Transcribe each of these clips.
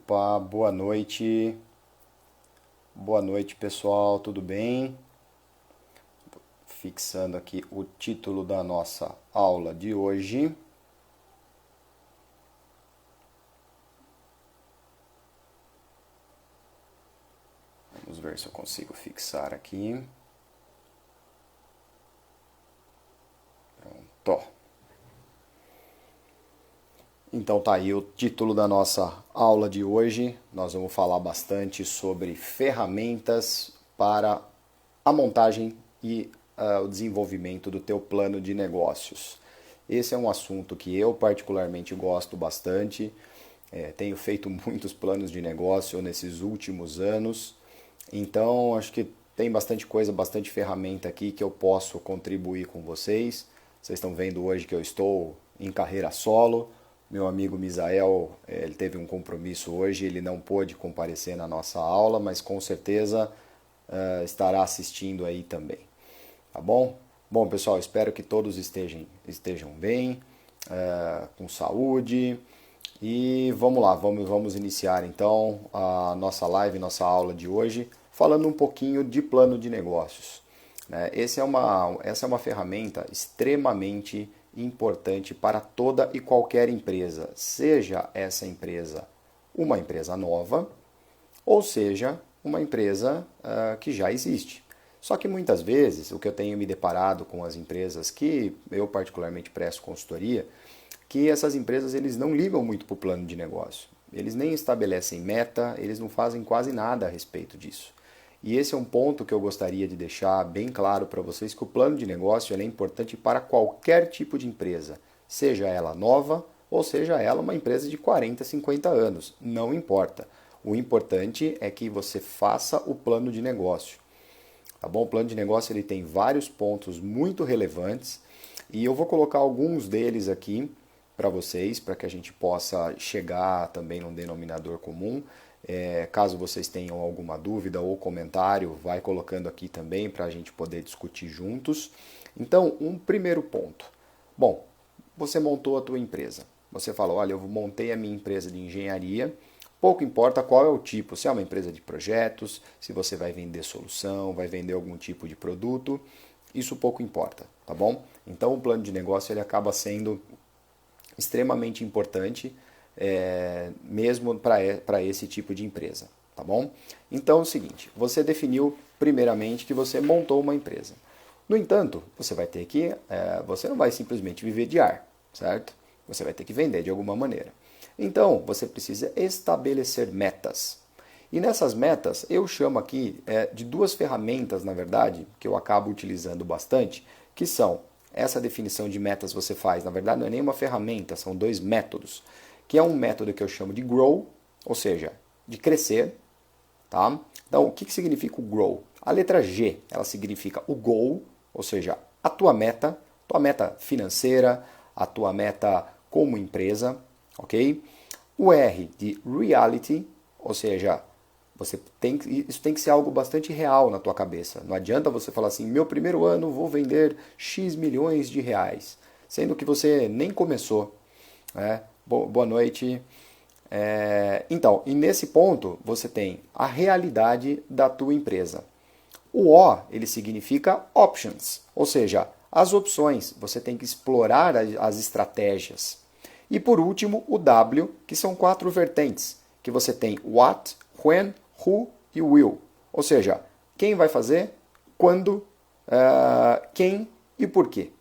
Opa, boa noite. Boa noite, pessoal, tudo bem? Fixando aqui o título da nossa aula de hoje. Vamos ver se eu consigo fixar aqui. Pronto. Então tá aí o título da nossa aula de hoje. Nós vamos falar bastante sobre ferramentas para a montagem e o desenvolvimento do teu plano de negócios. Esse é um assunto que eu particularmente gosto bastante. Tenho feito muitos planos de negócio nesses últimos anos. Então acho que tem bastante coisa, bastante ferramenta aqui que eu posso contribuir com vocês. Vocês estão vendo hoje que eu estou em carreira solo. Meu amigo Misael, ele teve um compromisso hoje, ele não pôde comparecer na nossa aula, mas com certeza estará assistindo aí também. Tá bom? Bom, pessoal, espero que todos estejam bem, com saúde. E vamos lá, vamos iniciar então a nossa live, nossa aula de hoje, falando um pouquinho de plano de negócios. Essa é uma ferramenta extremamente importante para toda e qualquer empresa, seja essa empresa uma empresa nova, ou seja uma empresa que já existe. Só que muitas vezes o que eu tenho me deparado com as empresas que eu particularmente presto consultoria, que essas empresas eles não ligam muito para o plano de negócio. Eles nem estabelecem meta, eles não fazem quase nada a respeito disso. E esse é um ponto que eu gostaria de deixar bem claro para vocês, que o plano de negócio é importante para qualquer tipo de empresa, seja ela nova ou seja ela uma empresa de 40, 50 anos, não importa. O importante é que você faça o plano de negócio. Tá bom? O plano de negócio ele tem vários pontos muito relevantes e eu vou colocar alguns deles aqui para vocês, para que a gente possa chegar também num denominador comum. Caso vocês tenham alguma dúvida ou comentário, vai colocando aqui também para a gente poder discutir juntos. Então, um primeiro ponto. Bom, você montou a tua empresa. Você falou, olha, eu montei a minha empresa de engenharia. Pouco importa qual é o tipo, se é uma empresa de projetos, se você vai vender solução, vai vender algum tipo de produto, isso pouco importa, tá bom? Então, o plano de negócio ele acaba sendo extremamente importante, mesmo para esse tipo de empresa, tá bom? Então é o seguinte, você definiu primeiramente que você montou uma empresa. No entanto, você vai ter que, você não vai simplesmente viver de ar, certo? Você vai ter que vender de alguma maneira. Então, você precisa estabelecer metas. E nessas metas, eu chamo aqui de duas ferramentas, na verdade, que eu acabo utilizando bastante, que são essa definição de metas você faz, na verdade não é nem uma ferramenta, são dois métodos, que é um método que eu chamo de grow, ou seja, de crescer, tá? Então, o que significa o grow? A letra G, ela significa o goal, ou seja, a tua meta financeira, a tua meta como empresa, ok? O R de reality, ou seja, isso tem que ser algo bastante real na tua cabeça. Não adianta você falar assim, meu primeiro ano vou vender X milhões de reais, sendo que você nem começou. Boa noite. Então, e nesse ponto você tem a realidade da tua empresa. O O, ele significa options, ou seja, as opções. Você tem que explorar as estratégias. E por último, o W, que são 4 vertentes, que você tem what, when, who e will. Ou seja, quem vai fazer, quando, quem e por quê.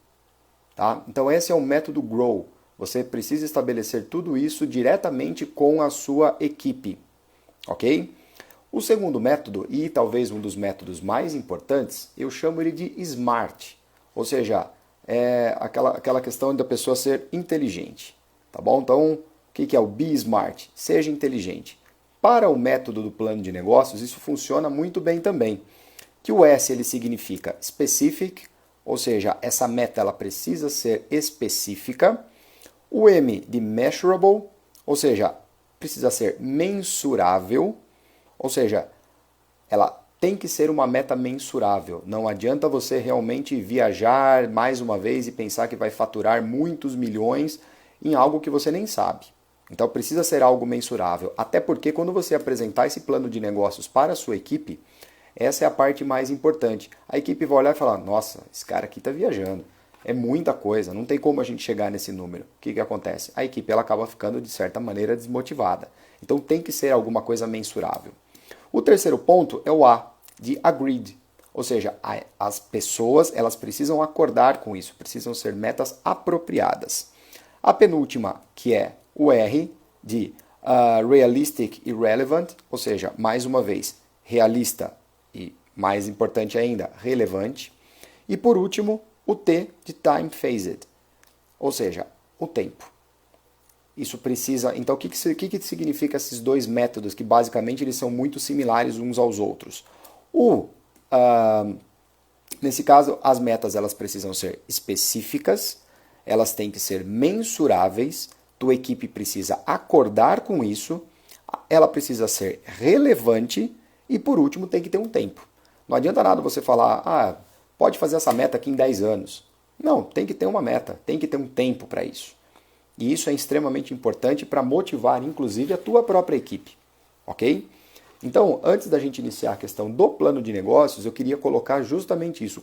Tá? Então esse é o método GROW. Você precisa estabelecer tudo isso diretamente com a sua equipe. Ok? O segundo método, e talvez um dos métodos mais importantes, eu chamo ele de SMART. Ou seja, é aquela questão da pessoa ser inteligente. Tá bom? Então, o que é o Be Smart? Seja inteligente. Para o método do plano de negócios, isso funciona muito bem também. Que o S ele significa specific, ou seja, essa meta ela precisa ser específica. O M de measurable, ou seja, precisa ser mensurável, ou seja, ela tem que ser uma meta mensurável. Não adianta você realmente viajar mais uma vez e pensar que vai faturar muitos milhões em algo que você nem sabe. Então precisa ser algo mensurável, até porque quando você apresentar esse plano de negócios para a sua equipe, essa é a parte mais importante. A equipe vai olhar e falar, nossa, esse cara aqui está viajando, é muita coisa, não tem como a gente chegar nesse número. O que acontece? A equipe ela acaba ficando, de certa maneira, desmotivada. Então tem que ser alguma coisa mensurável. O terceiro ponto é o A, de agreed. Ou seja, as pessoas elas precisam acordar com isso, precisam ser metas apropriadas. A penúltima, que é o R, de realistic e relevant, ou seja, mais uma vez, realista e, mais importante ainda, relevante. E por último, o T, de time phased, ou seja, o tempo. Isso precisa... Então, o que significa esses dois métodos, que basicamente eles são muito similares uns aos outros? Nesse caso, as metas elas precisam ser específicas, elas têm que ser mensuráveis, tua equipe precisa acordar com isso, ela precisa ser relevante e, por último, tem que ter um tempo. Não adianta nada você falar, pode fazer essa meta aqui em 10 anos. Não, tem que ter uma meta, tem que ter um tempo para isso. E isso é extremamente importante para motivar, inclusive, a tua própria equipe. Ok? Então, antes da gente iniciar a questão do plano de negócios, eu queria colocar justamente isso.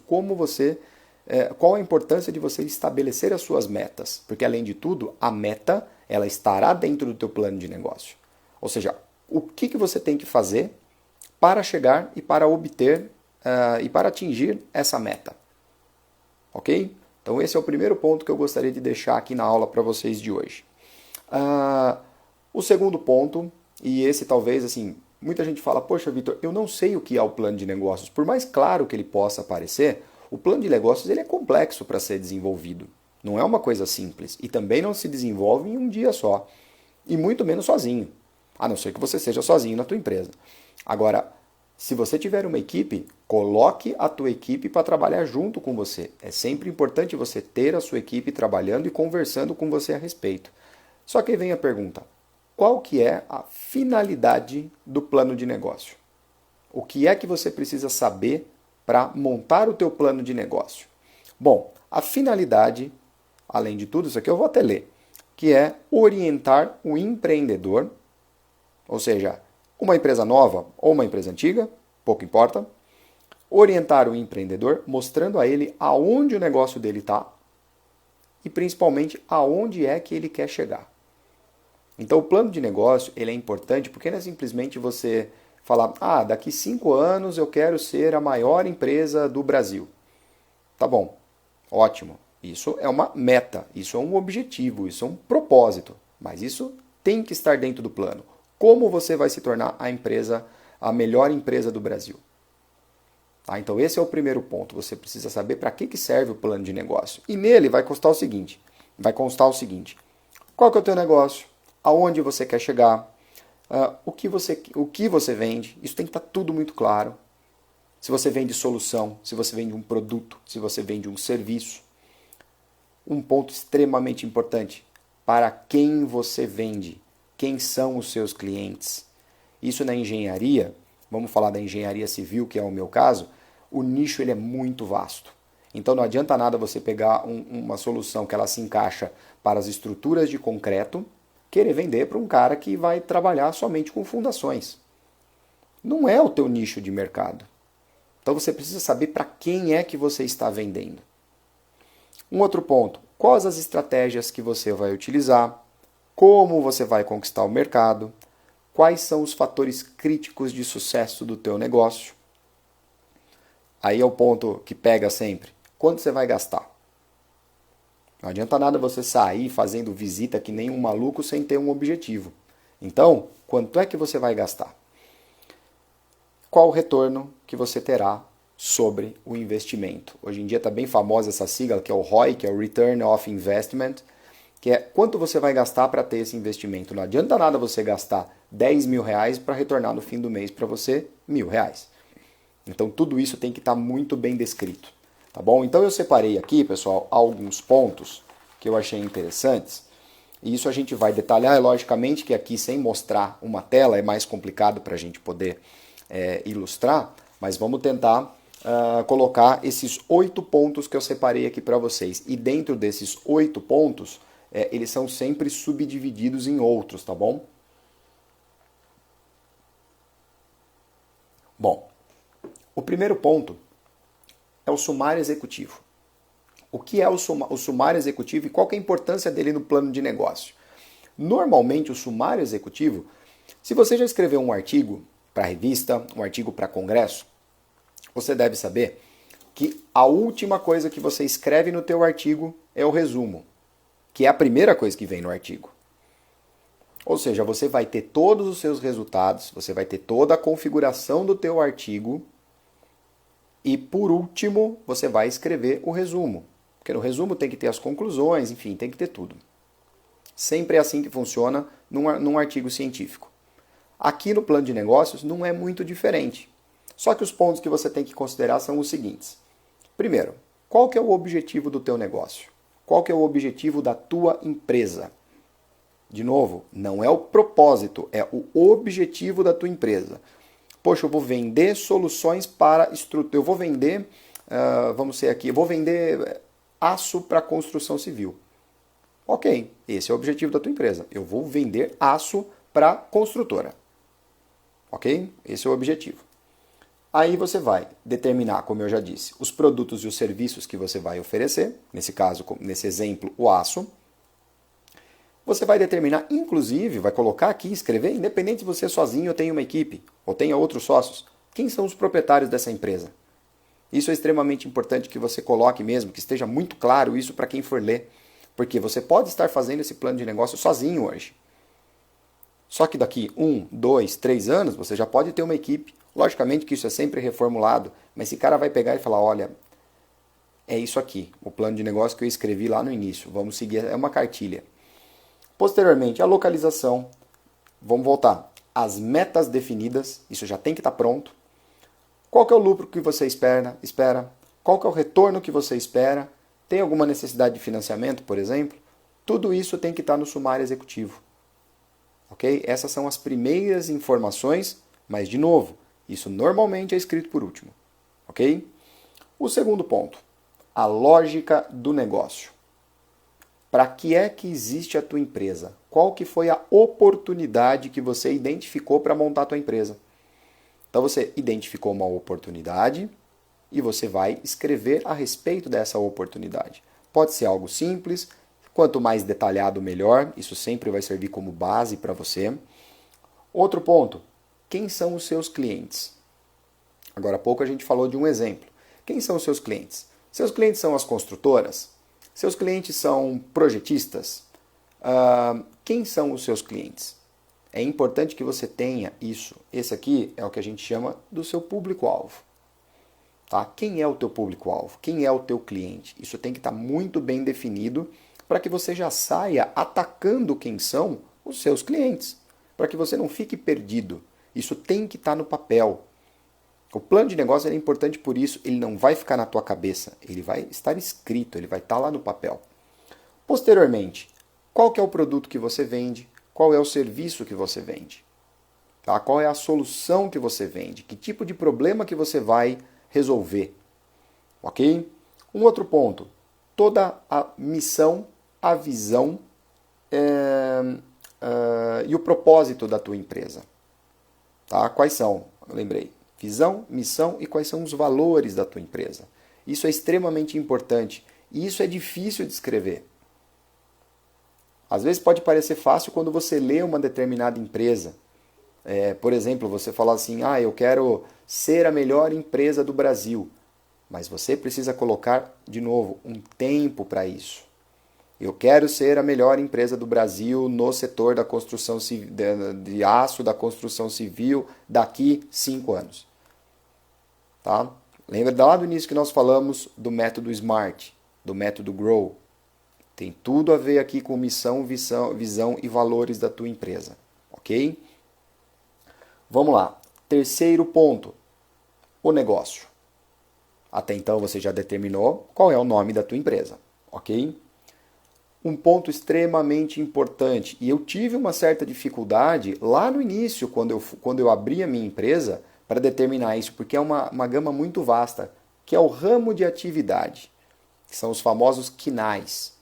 Qual a importância de você estabelecer as suas metas? Porque, além de tudo, a meta ela estará dentro do teu plano de negócio. Ou seja, o que você tem que fazer para chegar e para obter e para atingir essa meta. Ok? Então, esse é o primeiro ponto que eu gostaria de deixar aqui na aula para vocês de hoje. O segundo ponto, e esse talvez, assim, muita gente fala, poxa, Vitor, eu não sei o que é o plano de negócios. Por mais claro que ele possa parecer, o plano de negócios ele é complexo para ser desenvolvido. Não é uma coisa simples. E também não se desenvolve em um dia só. E muito menos sozinho. A não ser que você seja sozinho na tua empresa. Agora, se você tiver uma equipe, coloque a tua equipe para trabalhar junto com você. É sempre importante você ter a sua equipe trabalhando e conversando com você a respeito. Só que aí vem a pergunta, qual que é a finalidade do plano de negócio? O que é que você precisa saber para montar o teu plano de negócio? Bom, a finalidade, além de tudo, isso aqui eu vou até ler, que é orientar o empreendedor, ou seja, uma empresa nova ou uma empresa antiga, pouco importa, orientar o empreendedor mostrando a ele aonde o negócio dele está e principalmente aonde é que ele quer chegar. Então o plano de negócio ele é importante porque não é simplesmente você falar, daqui 5 anos eu quero ser a maior empresa do Brasil. Tá bom, ótimo. Isso é uma meta, isso é um objetivo, isso é um propósito, mas isso tem que estar dentro do plano. Como você vai se tornar a melhor empresa do Brasil? Tá? Então esse é o primeiro ponto. Você precisa saber para que serve o plano de negócio. E nele vai constar o seguinte. Qual que é o teu negócio? Aonde você quer chegar? O que você vende? Isso tem que estar tudo muito claro. Se você vende solução, se você vende um produto, se você vende um serviço. Um ponto extremamente importante. Para quem você vende? Quem são os seus clientes? Isso na engenharia, vamos falar da engenharia civil, que é o meu caso, o nicho ele é muito vasto. Então não adianta nada você pegar uma solução que ela se encaixa para as estruturas de concreto, querer vender para um cara que vai trabalhar somente com fundações. Não é o teu nicho de mercado. Então você precisa saber para quem é que você está vendendo. Um outro ponto, quais as estratégias que você vai utilizar? Como você vai conquistar o mercado? Quais são os fatores críticos de sucesso do teu negócio? Aí é o ponto que pega sempre. Quanto você vai gastar? Não adianta nada você sair fazendo visita que nem um maluco sem ter um objetivo. Então, quanto é que você vai gastar? Qual o retorno que você terá sobre o investimento? Hoje em dia está bem famosa essa sigla que é o ROI, que é o Return of Investment, que é quanto você vai gastar para ter esse investimento. Não adianta nada você gastar 10 mil reais para retornar no fim do mês para você R$1.000. Então tudo isso tem que estar muito bem descrito. Tá bom? Então eu separei aqui, pessoal, alguns pontos que eu achei interessantes. E isso a gente vai detalhar. É logicamente que aqui sem mostrar uma tela é mais complicado para a gente poder ilustrar. Mas vamos tentar colocar esses 8 pontos que eu separei aqui para vocês. E dentro desses 8 pontos, eles são sempre subdivididos em outros, tá bom? Bom, o primeiro ponto é o sumário executivo. O que é o sumário executivo e qual que é a importância dele no plano de negócio? Normalmente, o sumário executivo, se você já escreveu um artigo para revista, um artigo para congresso, você deve saber que a última coisa que você escreve no teu artigo é o resumo, que é a primeira coisa que vem no artigo. Ou seja, você vai ter todos os seus resultados, você vai ter toda a configuração do teu artigo e, por último, você vai escrever o resumo. Porque no resumo tem que ter as conclusões, enfim, tem que ter tudo. Sempre é assim que funciona num artigo científico. Aqui no plano de negócios não é muito diferente. Só que os pontos que você tem que considerar são os seguintes. Primeiro, qual que é o objetivo do teu negócio? Qual que é o objetivo da tua empresa? De novo, não é o propósito, é o objetivo da tua empresa. Poxa, eu vou vender soluções para estrutura. Eu vou vender, eu vou vender aço para construção civil. Ok, esse é o objetivo da tua empresa. Eu vou vender aço para construtora. Ok? Esse é o objetivo. Aí você vai determinar, como eu já disse, os produtos e os serviços que você vai oferecer. Nesse caso, nesse exemplo, o aço. Você vai determinar, inclusive, vai colocar aqui, escrever, independente se você é sozinho ou tem uma equipe, ou tenha outros sócios, quem são os proprietários dessa empresa. Isso é extremamente importante que você coloque mesmo, que esteja muito claro isso para quem for ler. Porque você pode estar fazendo esse plano de negócio sozinho hoje. Só que daqui 1, 2, 3 anos, você já pode ter uma equipe. Logicamente que isso é sempre reformulado, mas esse cara vai pegar e falar, olha, é isso aqui, o plano de negócio que eu escrevi lá no início, vamos seguir, é uma cartilha. Posteriormente, a localização, vamos voltar, as metas definidas, isso já tem que estar pronto. Qual que é o lucro que você espera? Qual que é o retorno que você espera? Tem alguma necessidade de financiamento, por exemplo? Tudo isso tem que estar no sumário executivo. Ok? Essas são as primeiras informações, mas, de novo, isso normalmente é escrito por último. Ok? O segundo ponto, a lógica do negócio. Para que é que existe a tua empresa? Qual que foi a oportunidade que você identificou para montar a tua empresa? Então você identificou uma oportunidade e você vai escrever a respeito dessa oportunidade. Pode ser algo simples, quanto mais detalhado melhor, isso sempre vai servir como base para você. Outro ponto, quem são os seus clientes? Agora há pouco a gente falou de um exemplo. Quem são os seus clientes? Seus clientes são as construtoras? Seus clientes são projetistas? Quem são os seus clientes? É importante que você tenha isso. Esse aqui é o que a gente chama do seu público-alvo. Tá? Quem é o teu público-alvo? Quem é o teu cliente? Isso tem que estar muito bem definido para que você já saia atacando quem são os seus clientes. Para que você não fique perdido. Isso tem que estar no papel. O plano de negócio é importante por isso, ele não vai ficar na tua cabeça, ele vai estar escrito, ele vai estar lá no papel. Posteriormente, qual que é o produto que você vende? Qual é o serviço que você vende? Tá? Qual é a solução que você vende? Que tipo de problema que você vai resolver? Ok? Um outro ponto, toda a missão, a visão e o propósito da tua empresa. Tá? Quais são? Eu lembrei. Visão, missão e quais são os valores da tua empresa. Isso é extremamente importante e isso é difícil de escrever. Às vezes pode parecer fácil quando você lê uma determinada empresa. Por exemplo, você fala assim, eu quero ser a melhor empresa do Brasil. Mas você precisa colocar, de novo, um tempo para isso. Eu quero ser a melhor empresa do Brasil no setor da construção de aço, da construção civil, daqui 5 anos. Tá? Lembra lá do início que nós falamos do método SMART, do método GROW. Tem tudo a ver aqui com missão, visão e valores da tua empresa. Ok? Vamos lá. Terceiro ponto, o negócio. Até então você já determinou qual é o nome da tua empresa. Ok? Um ponto extremamente importante, e eu tive uma certa dificuldade lá no início, quando eu abri a minha empresa, para determinar isso, porque é uma gama muito vasta, que é o ramo de atividade, que são os famosos KINAIs.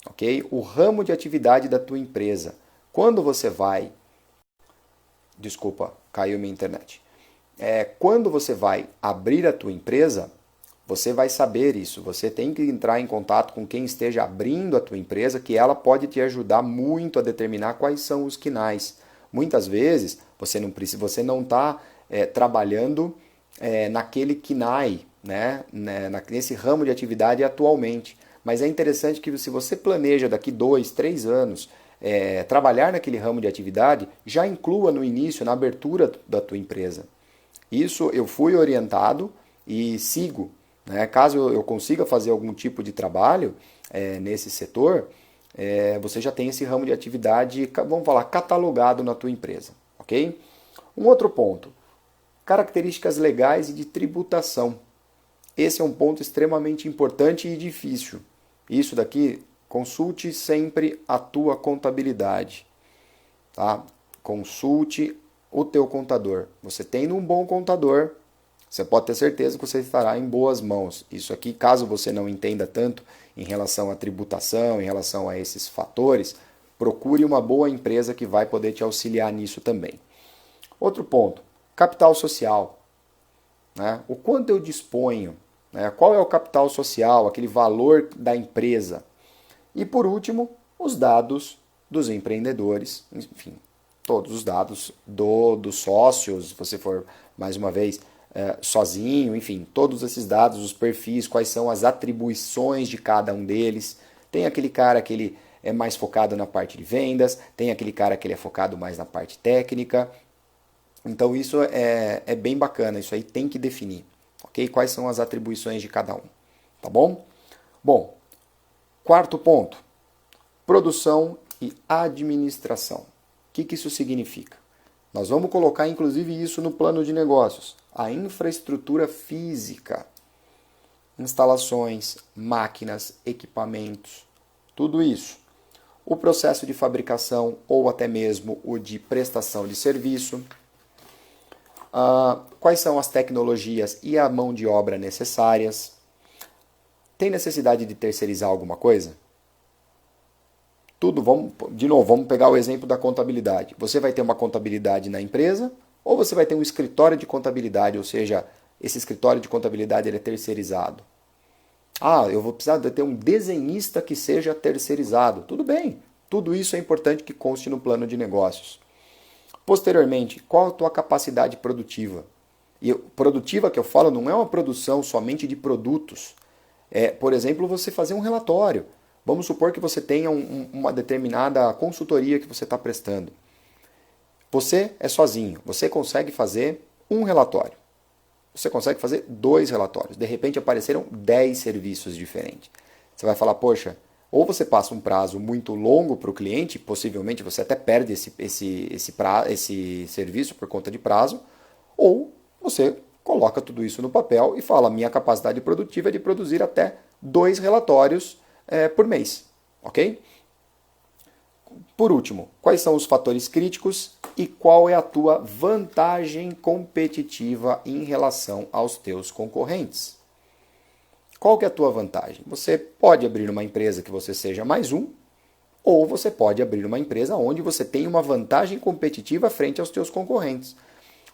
ok? O ramo de atividade da tua empresa. Quando você vai... Desculpa, caiu minha internet. Quando você vai abrir a tua empresa, você vai saber isso. Você tem que entrar em contato com quem esteja abrindo a tua empresa, que ela pode te ajudar muito a determinar quais são os KNAIs. Muitas vezes você não está trabalhando naquele KNAI, né? Nesse ramo de atividade atualmente. Mas é interessante que se você planeja daqui 2, 3 anos trabalhar naquele ramo de atividade, já inclua no início, na abertura da tua empresa. Isso eu fui orientado e sigo. Né? Caso eu consiga fazer algum tipo de trabalho nesse setor, você já tem esse ramo de atividade, vamos falar, catalogado na tua empresa. Ok? Um outro ponto, características legais e de tributação. Esse é um ponto extremamente importante e difícil. Isso daqui, consulte sempre a tua contabilidade. Tá? Consulte o teu contador. Você tendo um bom contador, você pode ter certeza que você estará em boas mãos. Isso aqui, caso você não entenda tanto em relação à tributação, em relação a esses fatores, procure uma boa empresa que vai poder te auxiliar nisso também. Outro ponto, capital social. Né? O quanto eu disponho? Né? Qual é o capital social, aquele valor da empresa? E por último, os dados dos empreendedores, enfim, todos os dados dos sócios, se você for, mais uma vez, sozinho, enfim, todos esses dados, os perfis, quais são as atribuições de cada um deles. Tem aquele cara que ele é mais focado na parte de vendas, tem aquele cara que ele é focado mais na parte técnica. Então isso é bem bacana, isso aí tem que definir, ok? Quais são as atribuições de cada um, tá bom? Bom, quarto ponto, produção e administração. O que isso significa? Nós vamos colocar inclusive isso no plano de negócios. A infraestrutura física, instalações, máquinas, equipamentos, tudo isso. O processo de fabricação ou até mesmo o de prestação de serviço. Quais são as tecnologias e a mão de obra necessárias? Tem necessidade de terceirizar alguma coisa? Tudo, vamos pegar o exemplo da contabilidade. Você vai ter uma contabilidade na empresa ou você vai ter um escritório de contabilidade, ou seja, esse escritório de contabilidade ele é terceirizado. Eu vou precisar de ter um desenhista que seja terceirizado. Tudo bem, tudo isso é importante que conste no plano de negócios. Posteriormente, qual a tua capacidade produtiva? E produtiva que eu falo não é uma produção somente de produtos. Por exemplo, você fazer um relatório. Vamos supor que você tenha uma determinada consultoria que você está prestando. Você é sozinho, você consegue fazer um relatório. Você consegue fazer 2 relatórios. De repente apareceram 10 serviços diferentes. Você vai falar, poxa, ou você passa um prazo muito longo para o cliente, possivelmente você até perde esse serviço por conta de prazo, ou você coloca tudo isso no papel e fala, minha capacidade produtiva é de produzir até 2 relatórios por mês, ok? Por último, quais são os fatores críticos e qual é a tua vantagem competitiva em relação aos teus concorrentes? Qual que é a tua vantagem? Você pode abrir uma empresa que você seja mais um, ou você pode abrir uma empresa onde você tem uma vantagem competitiva frente aos teus concorrentes.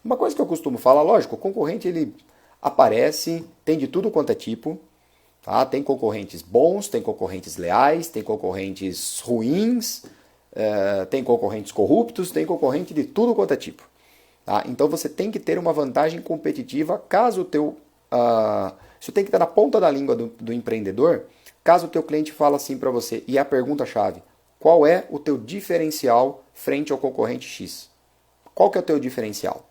Uma coisa que eu costumo falar, lógico, o concorrente ele aparece, tem de tudo quanto é tipo, tá? Tem concorrentes bons, tem concorrentes leais, tem concorrentes ruins, tem concorrentes corruptos, tem concorrente de tudo quanto é tipo. Tá? Então você tem que ter uma vantagem competitiva caso o teu... isso tem que estar na ponta da língua do empreendedor, caso o teu cliente fale assim para você, e a pergunta-chave, qual é o teu diferencial frente ao concorrente X? Qual que é o teu diferencial?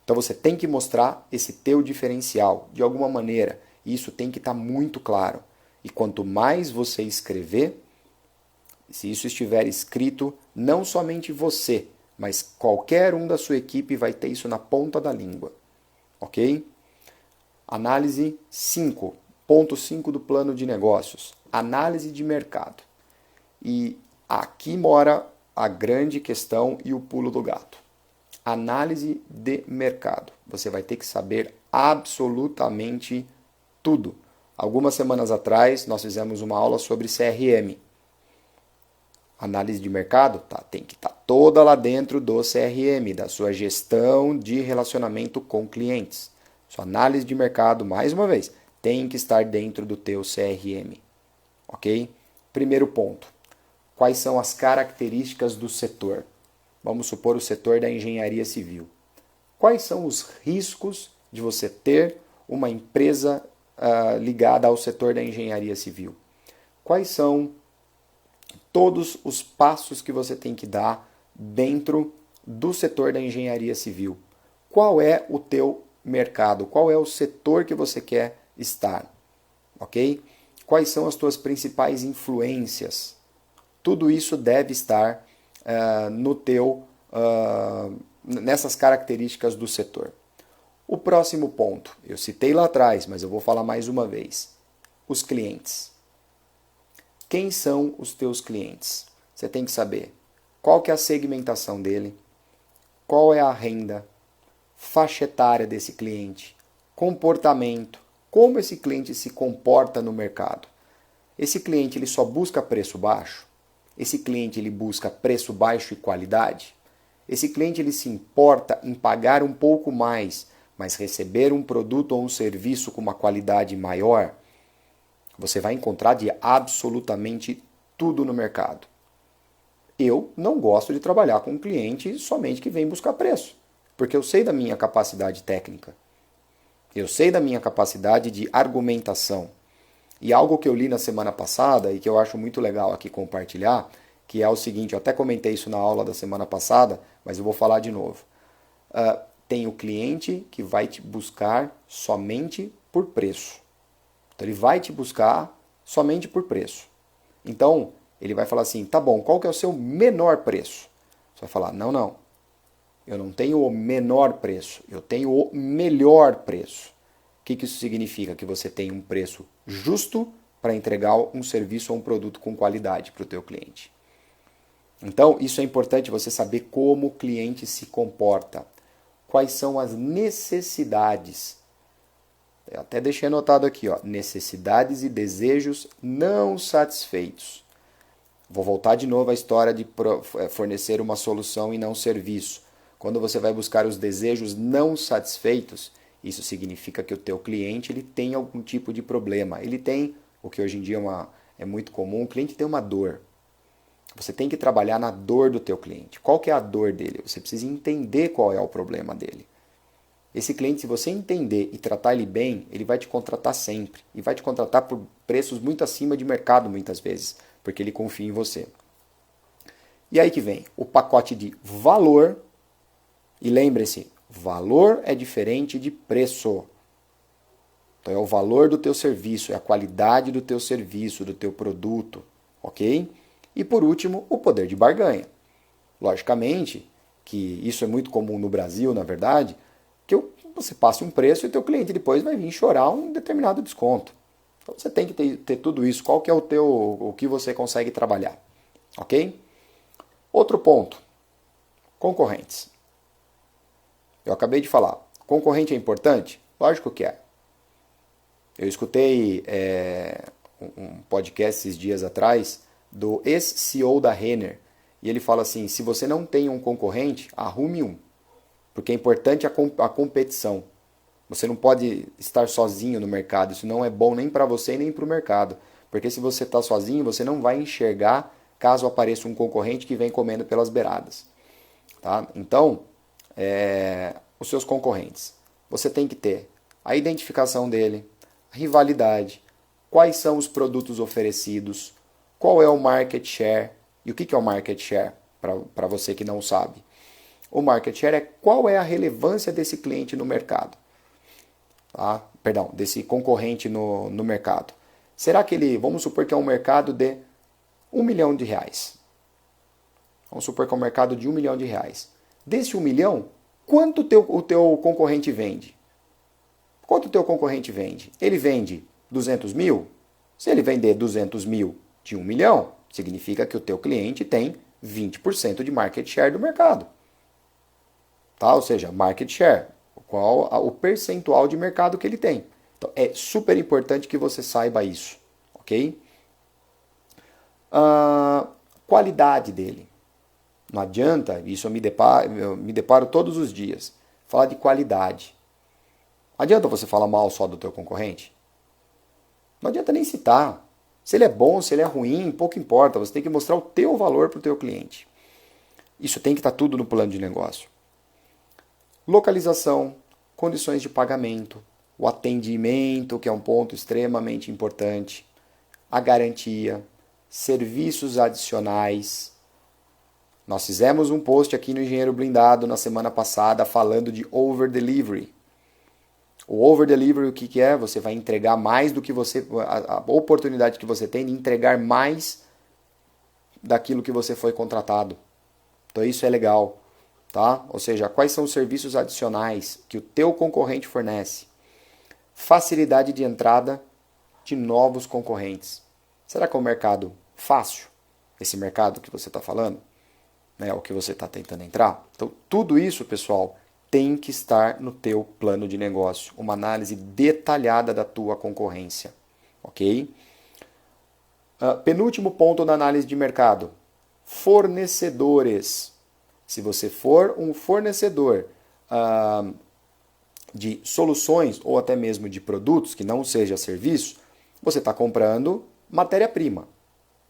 Então você tem que mostrar esse teu diferencial de alguma maneira, e isso tem que estar muito claro. E quanto mais você escrever, se isso estiver escrito, não somente você, mas qualquer um da sua equipe vai ter isso na ponta da língua. Ok? Análise 5. Ponto 5 do plano de negócios. Análise de mercado. E aqui mora a grande questão e o pulo do gato. Análise de mercado. Você vai ter que saber absolutamente tudo. Algumas semanas atrás nós fizemos uma aula sobre CRM. Análise de mercado tem que estar toda lá dentro do CRM, da sua gestão de relacionamento com clientes. Sua análise de mercado, mais uma vez, tem que estar dentro do teu CRM. Ok? Primeiro ponto. Quais são as características do setor? Vamos supor o setor da engenharia civil. Quais são os riscos de você ter uma empresa ligada ao setor da engenharia civil? Quais são todos os passos que você tem que dar dentro do setor da engenharia civil? Qual é o teu mercado? Qual é o setor que você quer estar? Ok? Quais são as tuas principais influências? Tudo isso deve estar nessas características do setor. O próximo ponto, eu citei lá atrás, mas eu vou falar mais uma vez. Os clientes. Quem são os teus clientes? Você tem que saber qual que é a segmentação dele, qual é a renda, faixa etária desse cliente, comportamento, como esse cliente se comporta no mercado. Esse cliente ele só busca preço baixo? Esse cliente ele busca preço baixo e qualidade? Esse cliente ele se importa em pagar um pouco mais, mas receber um produto ou um serviço com uma qualidade maior? Você vai encontrar de absolutamente tudo no mercado. Eu não gosto de trabalhar com um cliente somente que vem buscar preço, porque eu sei da minha capacidade técnica. Eu sei da minha capacidade de argumentação. E algo que eu li na semana passada e que eu acho muito legal aqui compartilhar, que é o seguinte, eu até comentei isso na aula da semana passada, mas eu vou falar de novo. Tem o cliente que vai te buscar somente por preço. Então ele vai te buscar somente por preço. Então ele vai falar assim, tá bom, qual que é o seu menor preço? Você vai falar, não, eu não tenho o menor preço, eu tenho o melhor preço. O que isso significa? Que você tem um preço justo para entregar um serviço ou um produto com qualidade para o teu cliente. Então, isso é importante você saber como o cliente se comporta. Quais são as necessidades. Eu até deixei anotado aqui, necessidades e desejos não satisfeitos. Vou voltar de novo à história de fornecer uma solução e não serviço. Quando você vai buscar os desejos não satisfeitos, isso significa que o teu cliente ele tem algum tipo de problema. Ele tem, o que hoje em dia é muito comum, o cliente tem uma dor. Você tem que trabalhar na dor do teu cliente. Qual que é a dor dele? Você precisa entender qual é o problema dele. Esse cliente, se você entender e tratar ele bem, ele vai te contratar sempre. E vai te contratar por preços muito acima de mercado, muitas vezes, porque ele confia em você. E aí que vem o pacote de valor. E lembre-se, valor é diferente de preço. Então é o valor do teu serviço, é a qualidade do teu serviço, do teu produto, ok? E por último, o poder de barganha. Logicamente, que isso é muito comum no Brasil, na verdade, que você passe um preço e o teu cliente depois vai vir chorar um determinado desconto. Então você tem que ter tudo isso. Qual que é o que você consegue trabalhar, ok? Outro ponto, concorrentes. Eu acabei de falar, concorrente é importante? Lógico que é. Eu escutei um podcast esses dias atrás do ex-CEO da Renner, e ele fala assim, se você não tem um concorrente, arrume um, porque é importante a competição. Você não pode estar sozinho no mercado, isso não é bom nem para você e nem para o mercado, porque se você está sozinho, você não vai enxergar caso apareça um concorrente que vem comendo pelas beiradas. Tá? Então, os seus concorrentes, você tem que ter a identificação dele, a rivalidade, quais são os produtos oferecidos, qual é o market share. E o que é o market share, para você que não sabe? O market share é qual é a relevância desse cliente no mercado. Tá? Perdão, desse concorrente no mercado. Será que vamos supor que é um mercado de R$1 milhão. Vamos supor que é um mercado de R$1 milhão. Desse 1 milhão, quanto o teu concorrente vende? Quanto o teu concorrente vende? Ele vende 200 mil? Se ele vender 200 mil de 1 milhão, significa que o teu cliente tem 20% de market share do mercado. Tá? Ou seja, market share, qual o percentual de mercado que ele tem. Então, é super importante que você saiba isso, ok? qualidade dele. Não adianta, isso eu me deparo todos os dias, falar de qualidade. Adianta você falar mal só do teu concorrente? Não adianta nem citar. Se ele é bom, se ele é ruim, pouco importa. Você tem que mostrar o teu valor para o teu cliente. Isso tem que estar tudo no plano de negócio. Localização, condições de pagamento, o atendimento, que é um ponto extremamente importante, a garantia, serviços adicionais. Nós fizemos um post aqui no Engenheiro Blindado na semana passada falando de over delivery. O over delivery, o que é? Você vai entregar mais do que você... A oportunidade que você tem de entregar mais daquilo que você foi contratado. Então isso é legal, tá? Ou seja, quais são os serviços adicionais que o teu concorrente fornece? Facilidade de entrada de novos concorrentes. Será que é um mercado fácil? Esse mercado que você está falando? Né, o que você está tentando entrar? Então tudo isso, pessoal, tem que estar no teu plano de negócio. Uma análise detalhada da tua concorrência. Ok? Penúltimo ponto da análise de mercado. Fornecedores. Se você for um fornecedor de soluções ou até mesmo de produtos que não seja serviço, você está comprando matéria-prima.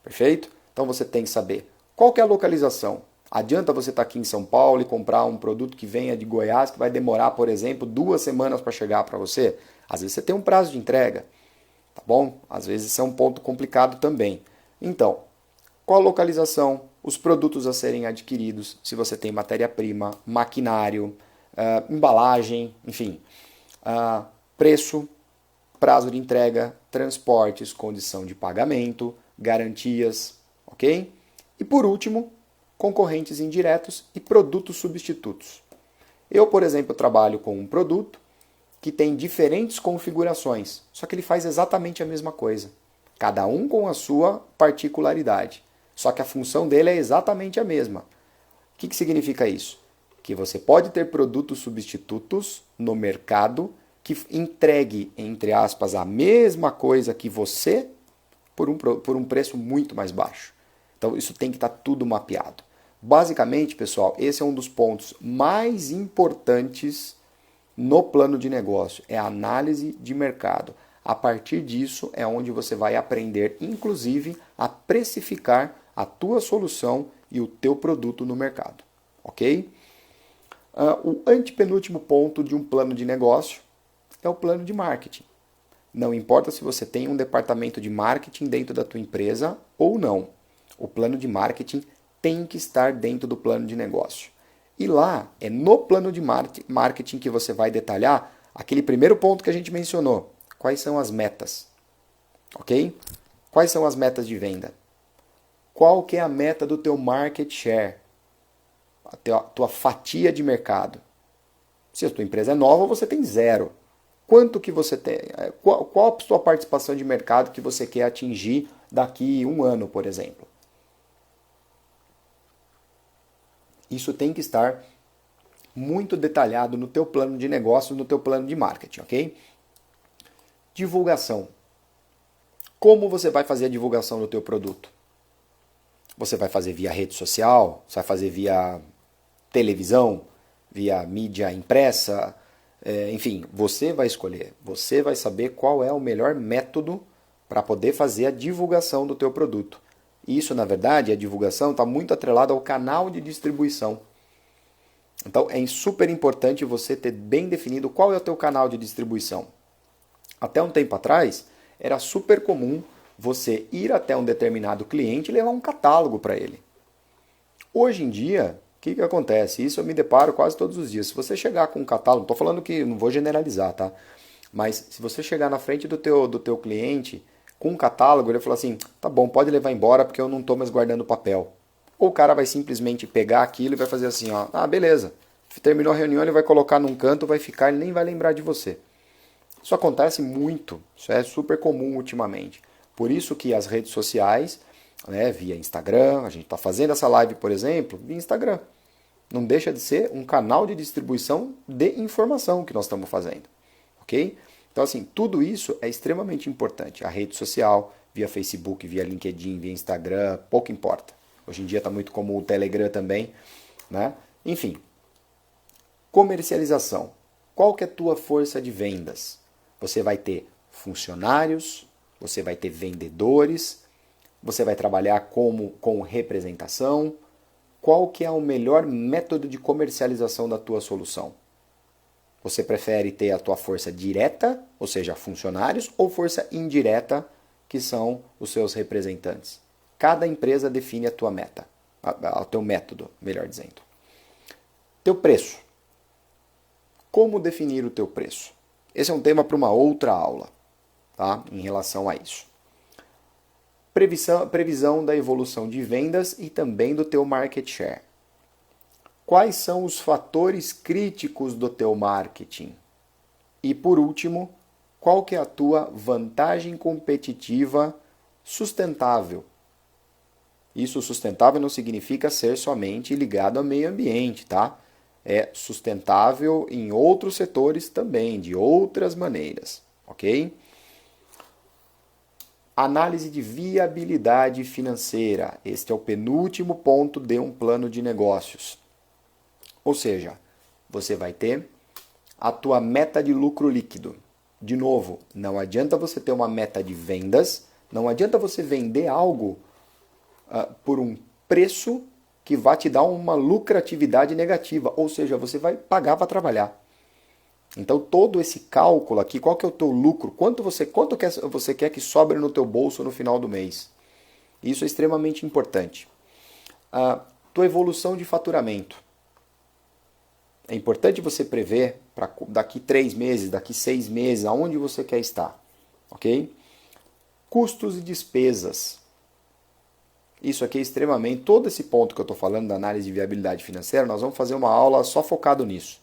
Perfeito? Então você tem que saber qual que é a localização. Adianta você estar aqui em São Paulo e comprar um produto que venha de Goiás, que vai demorar, por exemplo, 2 semanas para chegar para você? Às vezes você tem um prazo de entrega, tá bom? Às vezes isso é um ponto complicado também. Então, qual a localização, os produtos a serem adquiridos, se você tem matéria-prima, maquinário, embalagem, enfim, preço, prazo de entrega, transportes, condição de pagamento, garantias, ok? E por último, concorrentes indiretos e produtos substitutos. Eu, por exemplo, trabalho com um produto que tem diferentes configurações, só que ele faz exatamente a mesma coisa. Cada um com a sua particularidade. Só que a função dele é exatamente a mesma. O que significa isso? Que você pode ter produtos substitutos no mercado que entregue, entre aspas, a mesma coisa que você por um preço muito mais baixo. Então isso tem que estar tudo mapeado. Basicamente, pessoal, esse é um dos pontos mais importantes no plano de negócio, é a análise de mercado. A partir disso é onde você vai aprender, inclusive, a precificar a tua solução e o teu produto no mercado, ok? O antepenúltimo ponto de um plano de negócio é o plano de marketing. Não importa se você tem um departamento de marketing dentro da tua empresa ou não. O plano de marketing tem que estar dentro do plano de negócio. E lá é no plano de marketing que você vai detalhar aquele primeiro ponto que a gente mencionou. Quais são as metas? Ok? Quais são as metas de venda? Qual que é a meta do teu market share? A tua fatia de mercado. Se a tua empresa é nova, você tem 0. Quanto que você tem? Qual a sua participação de mercado que você quer atingir daqui 1 ano, por exemplo? Isso tem que estar muito detalhado no teu plano de negócio, no teu plano de marketing, ok? Divulgação. Como você vai fazer a divulgação do teu produto? Você vai fazer via rede social? Você vai fazer via televisão? Via mídia impressa? Enfim, você vai escolher. Você vai saber qual é o melhor método para poder fazer a divulgação do teu produto. Isso, na verdade, a divulgação está muito atrelada ao canal de distribuição. Então, é super importante você ter bem definido qual é o teu canal de distribuição. Até um tempo atrás, era super comum você ir até um determinado cliente e levar um catálogo para ele. Hoje em dia, o que acontece? Isso eu me deparo quase todos os dias. Se você chegar com um catálogo, estou falando que não vou generalizar, tá? Mas se você chegar na frente do teu cliente com um catálogo, ele fala assim, tá bom, pode levar embora porque eu não estou mais guardando papel. Ou o cara vai simplesmente pegar aquilo e vai fazer assim, ó, beleza, terminou a reunião, ele vai colocar num canto, vai ficar, ele nem vai lembrar de você. Isso acontece muito, isso é super comum ultimamente. Por isso que as redes sociais, né, via Instagram, a gente está fazendo essa live, por exemplo, via Instagram. Não deixa de ser um canal de distribuição de informação que nós estamos fazendo, ok? Então, assim, tudo isso é extremamente importante. A rede social, via Facebook, via LinkedIn, via Instagram, pouco importa, Hoje em dia está muito como o Telegram também, né? Enfim, comercialização. Qual que é a tua força de vendas? Você vai ter funcionários, você vai ter vendedores, você vai trabalhar com representação. Qual que é o melhor método de comercialização da tua solução? Você prefere ter a tua força direta, ou seja, funcionários, ou força indireta, que são os seus representantes? Cada empresa define a tua meta, o teu método, melhor dizendo. Teu preço. Como definir o teu preço? Esse é um tema para uma outra aula, tá? Em relação a isso. Previsão da evolução de vendas e também do teu market share. Quais são os fatores críticos do teu marketing? E por último, qual que é a tua vantagem competitiva sustentável? Isso sustentável não significa ser somente ligado ao meio ambiente, tá? É sustentável em outros setores também, de outras maneiras, ok? Análise de viabilidade financeira. Este é o penúltimo ponto de um plano de negócios. Ou seja, você vai ter a tua meta de lucro líquido. De novo, não adianta você ter uma meta de vendas, não adianta você vender algo por um preço que vai te dar uma lucratividade negativa, ou seja, você vai pagar para trabalhar. Então todo esse cálculo aqui, qual que é o teu lucro, quanto você quer que sobre no teu bolso no final do mês. Isso é extremamente importante. A tua evolução de faturamento. É importante você prever para daqui 3 meses, daqui 6 meses, aonde você quer estar. Ok? Custos e despesas. Isso aqui é extremamente... Todo esse ponto que eu estou falando da análise de viabilidade financeira, nós vamos fazer uma aula só focado nisso.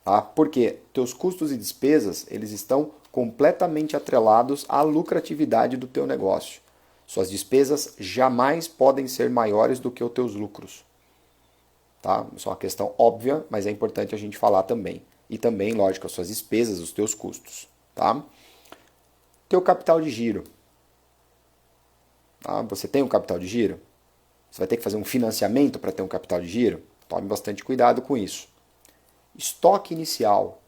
Tá? Porque teus custos e despesas, eles estão completamente atrelados à lucratividade do teu negócio. Suas despesas jamais podem ser maiores do que os teus lucros. Tá? Isso é uma questão óbvia, mas é importante a gente falar também. E também, lógico, as suas despesas, os teus custos. Tá? Teu capital de giro. Tá? Você tem um capital de giro? Você vai ter que fazer um financiamento para ter um capital de giro? Tome bastante cuidado com isso. Estoque inicial.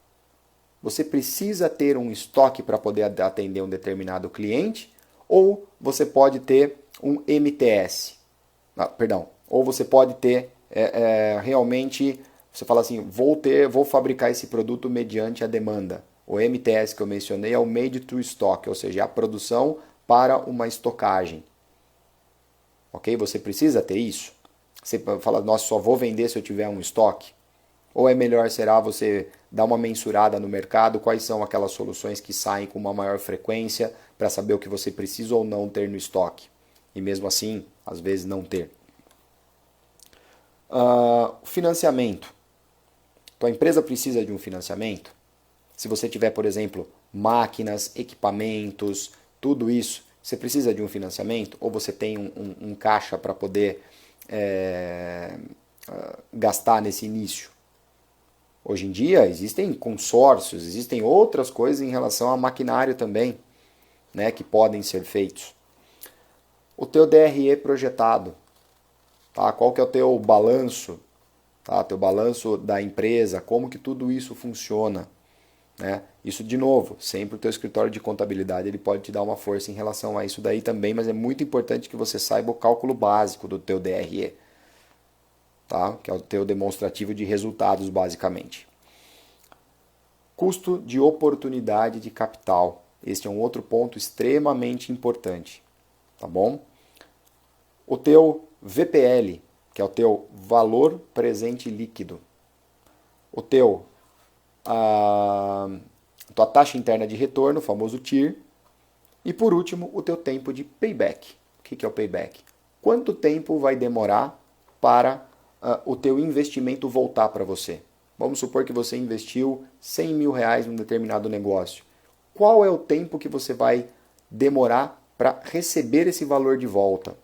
Você precisa ter um estoque para poder atender um determinado cliente? Ou você pode ter um MTS? Ou você pode ter realmente, você fala assim, vou fabricar esse produto mediante a demanda. O MTS que eu mencionei é o Made to Stock, ou seja, a produção para uma estocagem. Ok? Você precisa ter isso? Você fala, nossa, só vou vender se eu tiver um estoque? Ou é melhor, será, você dar uma mensurada no mercado, quais são aquelas soluções que saem com uma maior frequência para saber o que você precisa ou não ter no estoque? E mesmo assim, às vezes não ter. Financiamento. Tua empresa precisa de um financiamento? Se você tiver, por exemplo, máquinas, equipamentos, tudo isso, você precisa de um financiamento? Ou você tem um caixa para poder gastar nesse início? Hoje em dia existem consórcios, existem outras coisas em relação a maquinário também, né, que podem ser feitos. O teu DRE projetado, tá? Qual que é o teu balanço, tá? Teu balanço da empresa, como que tudo isso funciona, né? Isso, de novo, sempre o teu escritório de contabilidade ele pode te dar uma força em relação a isso daí também, mas é muito importante que você saiba o cálculo básico do teu DRE. Tá? Que é o teu demonstrativo de resultados, basicamente. Custo de oportunidade de capital. Este é um outro ponto extremamente importante. Tá bom? O teu VPL, que é o teu valor presente líquido. O teu tua taxa interna de retorno, o famoso TIR. E por último, o teu tempo de payback. O que é o payback? Quanto tempo vai demorar para o teu investimento voltar para você? Vamos supor que você investiu 100 mil reais num determinado negócio. Qual é o tempo que você vai demorar para receber esse valor de volta?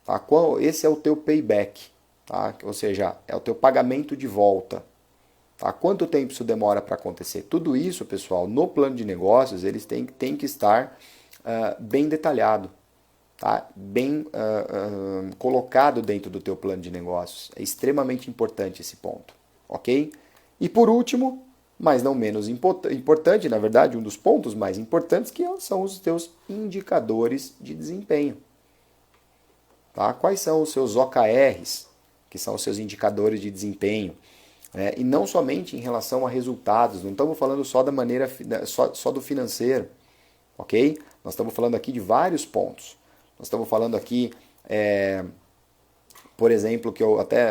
Tá? Esse é o teu payback, tá? Ou seja, é o teu pagamento de volta. Tá? Quanto tempo isso demora para acontecer? Tudo isso, pessoal, no plano de negócios, eles têm que estar bem detalhado. tá? Bem colocado dentro do teu plano de negócios. É extremamente importante esse ponto, ok? E por último, mas não menos importante, na verdade, um dos pontos mais importantes, que são os teus indicadores de desempenho. Tá? Quais são os seus OKRs, que são os seus indicadores de desempenho? E não somente em relação a resultados, não estamos falando só da maneira só do financeiro, ok? Nós estamos falando aqui de vários pontos. Nós estamos falando aqui, por exemplo, que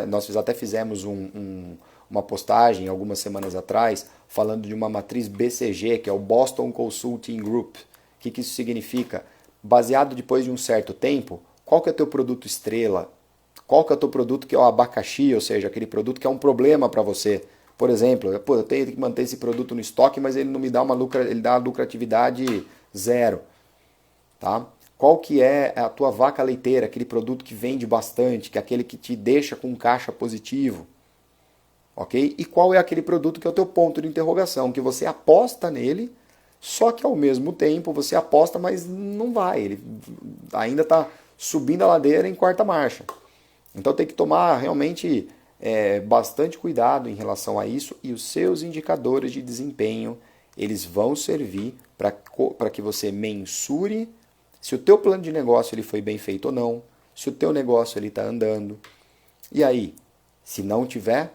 nós até fizemos uma postagem algumas semanas atrás falando de uma matriz BCG, que é o Boston Consulting Group. O que isso significa? Baseado depois de um certo tempo, qual que é o teu produto estrela? Qual que é o teu produto que é o abacaxi, ou seja, aquele produto que é um problema para você? Por exemplo, eu tenho que manter esse produto no estoque, mas ele não me dá ele dá uma lucratividade zero. Tá? Qual que é a tua vaca leiteira, aquele produto que vende bastante, que é aquele que te deixa com caixa positivo? Ok? E qual é aquele produto que é o teu ponto de interrogação, que você aposta nele, só que ao mesmo tempo você aposta, mas não vai, ele ainda está subindo a ladeira em quarta marcha. Então tem que tomar realmente bastante cuidado em relação a isso, e os seus indicadores de desempenho, eles vão servir para que você mensure se o teu plano de negócio ele foi bem feito ou não, se o teu negócio está andando. E aí, se não tiver,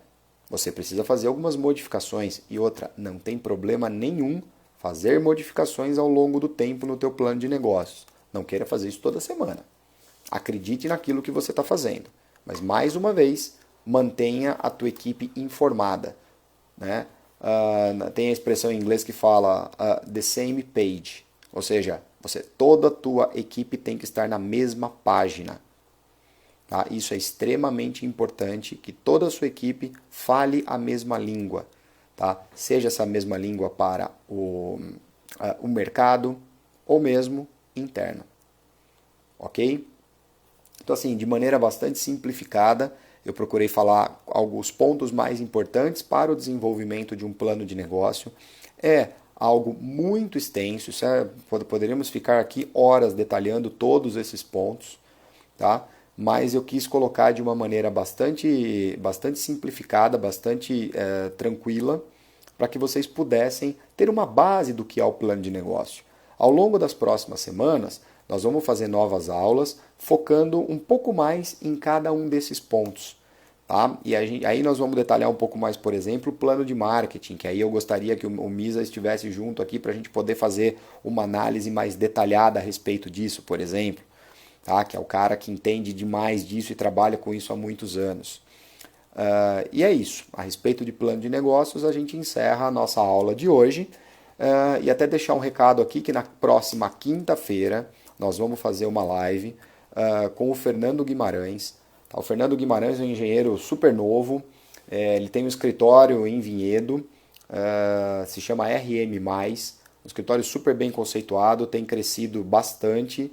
você precisa fazer algumas modificações. E outra, não tem problema nenhum fazer modificações ao longo do tempo no teu plano de negócios. Não queira fazer isso toda semana. Acredite naquilo que você está fazendo. Mas, mais uma vez, mantenha a tua equipe informada. Né? Tem a expressão em inglês que fala the same page. Ou seja, toda a tua equipe tem que estar na mesma página. Tá? Isso é extremamente importante, que toda a sua equipe fale a mesma língua. Tá? Seja essa mesma língua para o mercado ou mesmo interno. Ok? Então, assim, de maneira bastante simplificada, eu procurei falar alguns pontos mais importantes para o desenvolvimento de um plano de negócio. É algo muito extenso, poderíamos ficar aqui horas detalhando todos esses pontos, tá? Mas eu quis colocar de uma maneira bastante simplificada, bastante tranquila, para que vocês pudessem ter uma base do que é o plano de negócio. Ao longo das próximas semanas, nós vamos fazer novas aulas, focando um pouco mais em cada um desses pontos. Tá? E aí nós vamos detalhar um pouco mais, por exemplo, o plano de marketing, que aí eu gostaria que o Misa estivesse junto aqui para a gente poder fazer uma análise mais detalhada a respeito disso, por exemplo. Tá? Que é o cara que entende demais disso e trabalha com isso há muitos anos. E é isso. A respeito de plano de negócios, a gente encerra a nossa aula de hoje. E até deixar um recado aqui que na próxima quinta-feira nós vamos fazer uma live com o Fernando Guimarães. Tá? O Fernando Guimarães é um engenheiro super novo. Ele tem um escritório em Vinhedo, se chama RM+, um escritório super bem conceituado, tem crescido bastante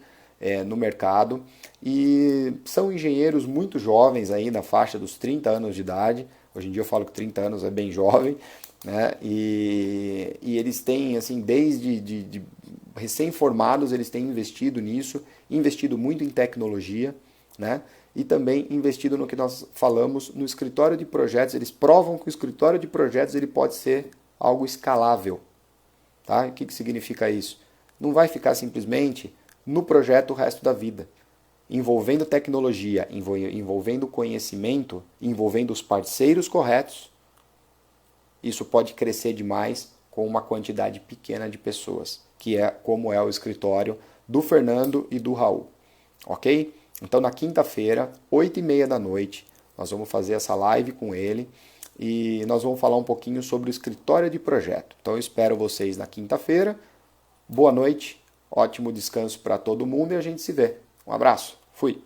no mercado, e são engenheiros muito jovens aí, na faixa dos 30 anos de idade. Hoje em dia eu falo que 30 anos é bem jovem, né? E eles têm, assim, desde recém-formados, eles têm investido nisso, investido muito em tecnologia, né? E também investido no que nós falamos no escritório de projetos. Eles provam que o escritório de projetos ele pode ser algo escalável. Tá? O que significa isso? Não vai ficar simplesmente no projeto o resto da vida. Envolvendo tecnologia, envolvendo conhecimento, envolvendo os parceiros corretos, isso pode crescer demais com uma quantidade pequena de pessoas, que é como é o escritório do Fernando e do Raul. Ok? Então, na quinta-feira, 8h30 da noite, nós vamos fazer essa live com ele e nós vamos falar um pouquinho sobre o escritório de projeto. Então, eu espero vocês na quinta-feira. Boa noite, ótimo descanso para todo mundo e a gente se vê. Um abraço, fui!